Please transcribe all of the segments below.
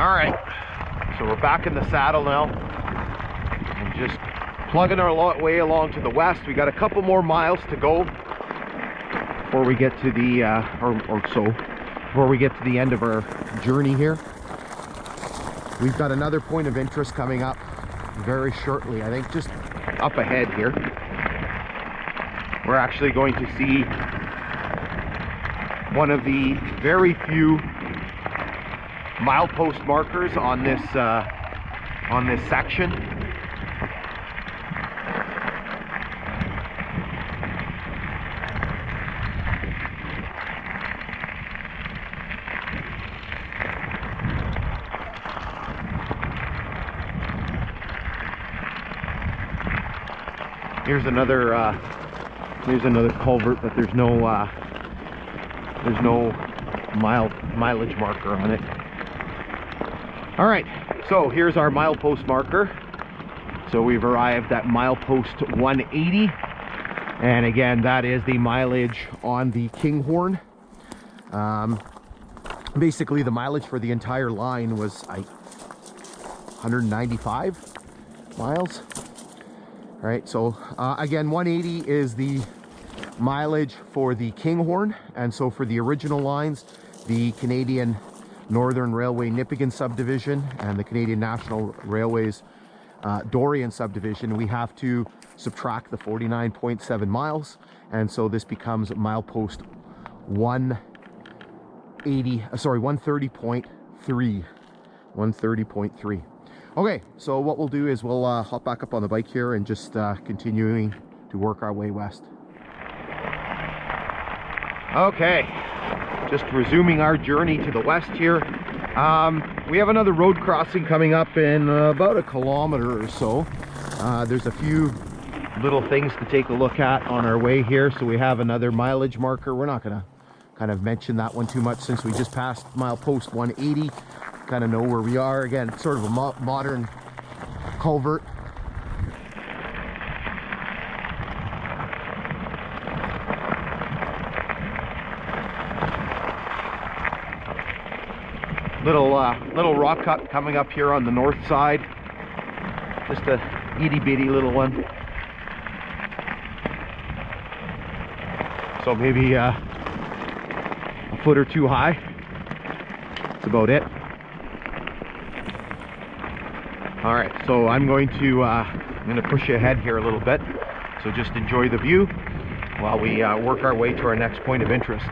All right, so we're back in the saddle now. I'm just plugging our way along to the west. We got a couple more miles to go before we get to the before we get to the end of our journey here. We've got another point of interest coming up very shortly. I think just up ahead here. We're actually going to see one of the very few milepost markers on this section. Here's another culvert, but there's no mileage marker on it. All right, so here's our milepost marker. So we've arrived at milepost 180, and again, that is the mileage on the Kinghorn. Basically, the mileage for the entire line was 195 miles. All right, so again, 180 is the mileage for the Kinghorn, and so for the original lines, the Canadian Northern Railway Nipigon Subdivision and the Canadian National Railways Dorion Subdivision, we have to subtract the 49.7 miles, and so this becomes milepost 130.3. 130.3. Okay, so what we'll do is we'll hop back up on the bike here and just continuing to work our way west. Okay, just resuming our journey to the west here. We have another road crossing coming up in about a kilometer or so. There's a few little things to take a look at on our way here. So we have another mileage marker. We're not gonna kind of mention that one too much since we just passed milepost 180. Kind of know where we are. Again, sort of a modern culvert. Little rock cut coming up here on the north side. Just a itty bitty little one. So maybe a foot or two high. That's about it. All right, so I'm going to push you ahead here a little bit. So just enjoy the view while we work our way to our next point of interest.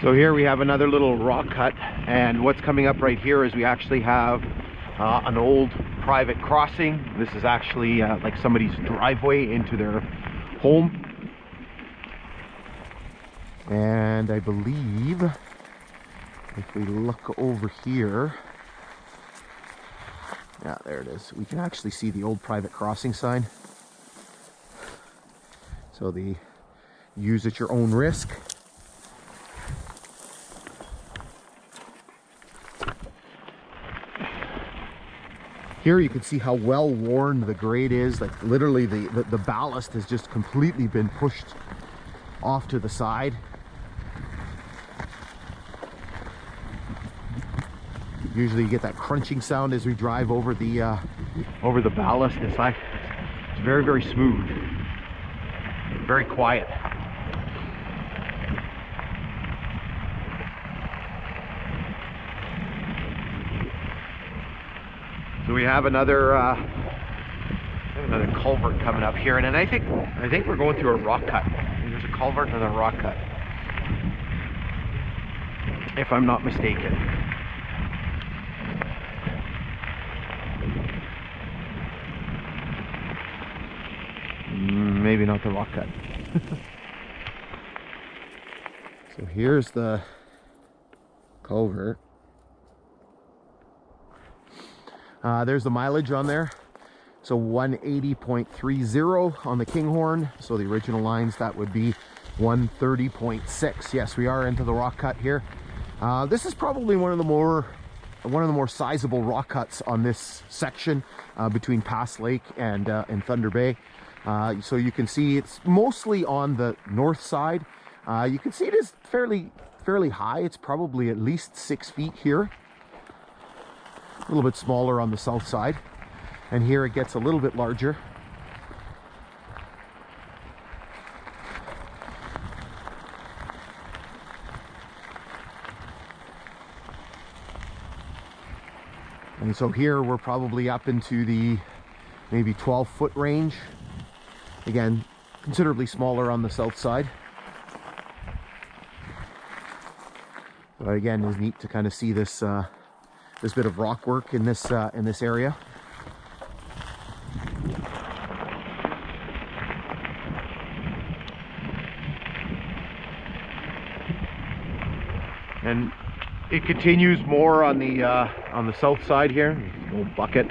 So here we have another little rock cut, and what's coming up right here is we actually have an old private crossing. This is actually like somebody's driveway into their home, and I believe if we look over here, yeah, there it is, we can actually see the old private crossing sign. So the use at your own risk. Here you can see how well worn the grade is. Like literally the ballast has just completely been pushed off to the side. Usually you get that crunching sound as we drive over the ballast. It's very, very smooth, very quiet. So we have another culvert coming up here, and then I think we're going through a rock cut. There's a culvert and a rock cut, if I'm not mistaken. Maybe not the rock cut. So here's the culvert. There's the mileage on there. So 180.30 on the Kinghorn. So the original lines, that would be 130.6. Yes, we are into the rock cut here. This is probably one of the more one of the more sizable rock cuts on this section between Pass Lake and Thunder Bay. So you can see it's mostly on the north side. You can see it is fairly high. It's probably at least 6 feet here. A little bit smaller on the south side. And here it gets a little bit larger. And so here we're probably up into the maybe 12-foot range. Again, considerably smaller on the south side. But again, it's neat to kind of see this this bit of rock work in this area. And it continues more on the south side here. Old bucket.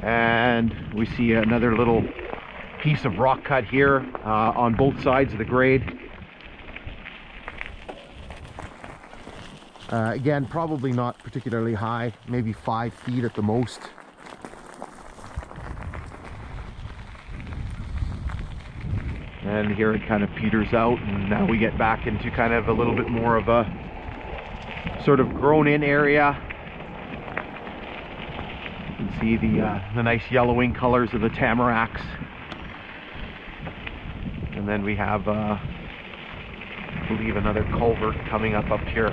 And we see another little piece of rock cut here on both sides of the grade. Again, probably not particularly high, maybe 5 feet at the most. And here it kind of peters out, and now we get back into kind of a little bit more of a sort of grown-in area. You can see the nice yellowing colors of the tamaracks. And then we have, I believe, another culvert coming up here.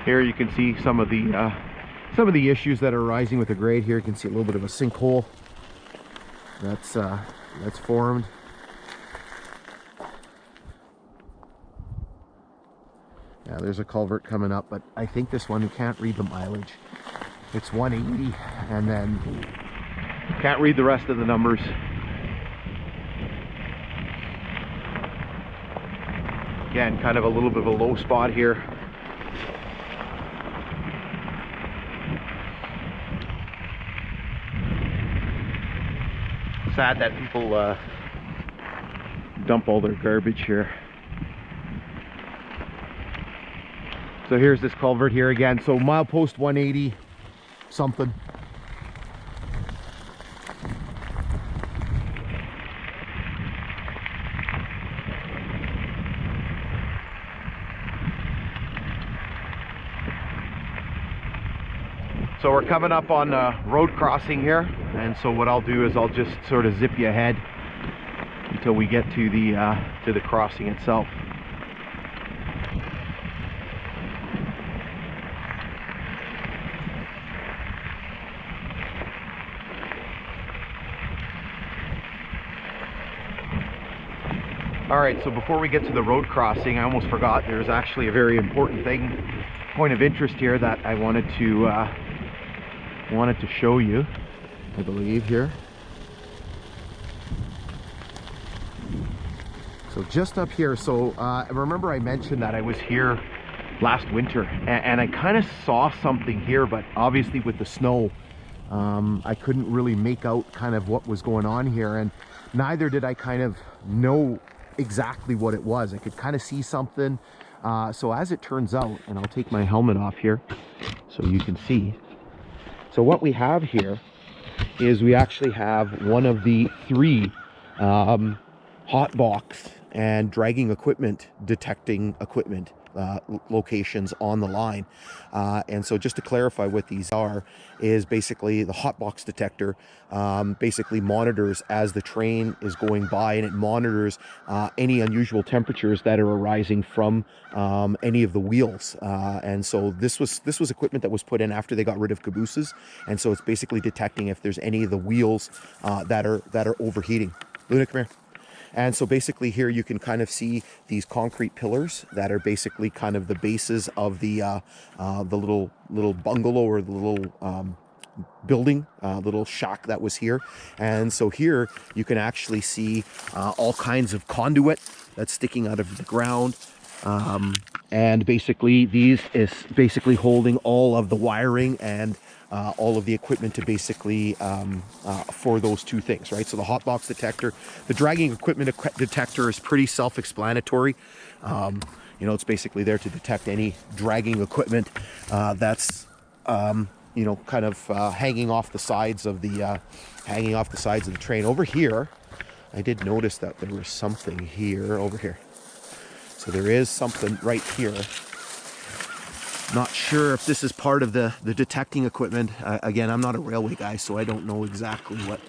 Here you can see some of the issues that are arising with the grade. Here you can see a little bit of a sinkhole that's formed. Yeah, there's a culvert coming up, but I think this one, you can't read the mileage. It's 180, and then can't read the rest of the numbers. Again, kind of a little bit of a low spot here. Sad that people dump all their garbage here. So here's this culvert here again. So milepost 180 something. So we're coming up on road crossing here, and so what I'll do is I'll just sort of zip you ahead until we get to the crossing itself. All right, so before we get to the road crossing, I almost forgot there's actually a very important point of interest here that I wanted to show you, I believe, here. So just up here, so remember I mentioned that I was here last winter, and I kind of saw something here, but obviously with the snow, I couldn't really make out kind of what was going on here, and neither did I kind of know exactly what it was. I could kind of see something. So as it turns out, and I'll take my helmet off here so you can see. So what we have here is we actually have one of the 3 hotbox and dragging equipment detecting equipment locations on the line. And so just to clarify what these are, is basically the hotbox detector basically monitors as the train is going by, and it monitors any unusual temperatures that are arising from any of the wheels. And so this was equipment that was put in after they got rid of cabooses, and so it's basically detecting if there's any of the wheels that are overheating. Luna, come here. And so basically here you can kind of see these concrete pillars that are basically kind of the bases of the little bungalow, or the little building, little shack that was here. And so here you can actually see all kinds of conduit that's sticking out of the ground. And basically these is basically holding all of the wiring and all of the equipment to basically for those two things, right? So the hotbox detector, the dragging equipment detector is pretty self-explanatory. You know, it's basically there to detect any dragging equipment that's you know, kind of hanging off the sides of the train. Over here, I did notice that there was something here, over here. So there is something right here. Not sure if this is part of the detecting equipment. Again, I'm not a railway guy, so I don't know exactly what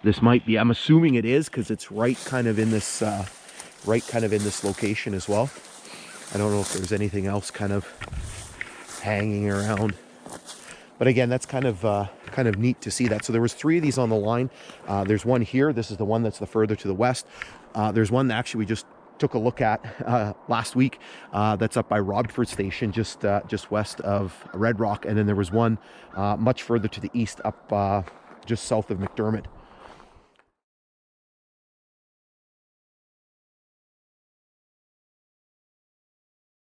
this might be. I'm assuming it is because it's right kind of in this location as well. I don't know if there's anything else kind of hanging around. But again, that's kind of neat to see that. So there was 3 of these on the line. There's one here. This is the one that's the further to the west. There's one that actually we just took a look at last week. That's up by Robford Station, just west of Red Rock. And then there was one much further to the east, up just south of McDermott.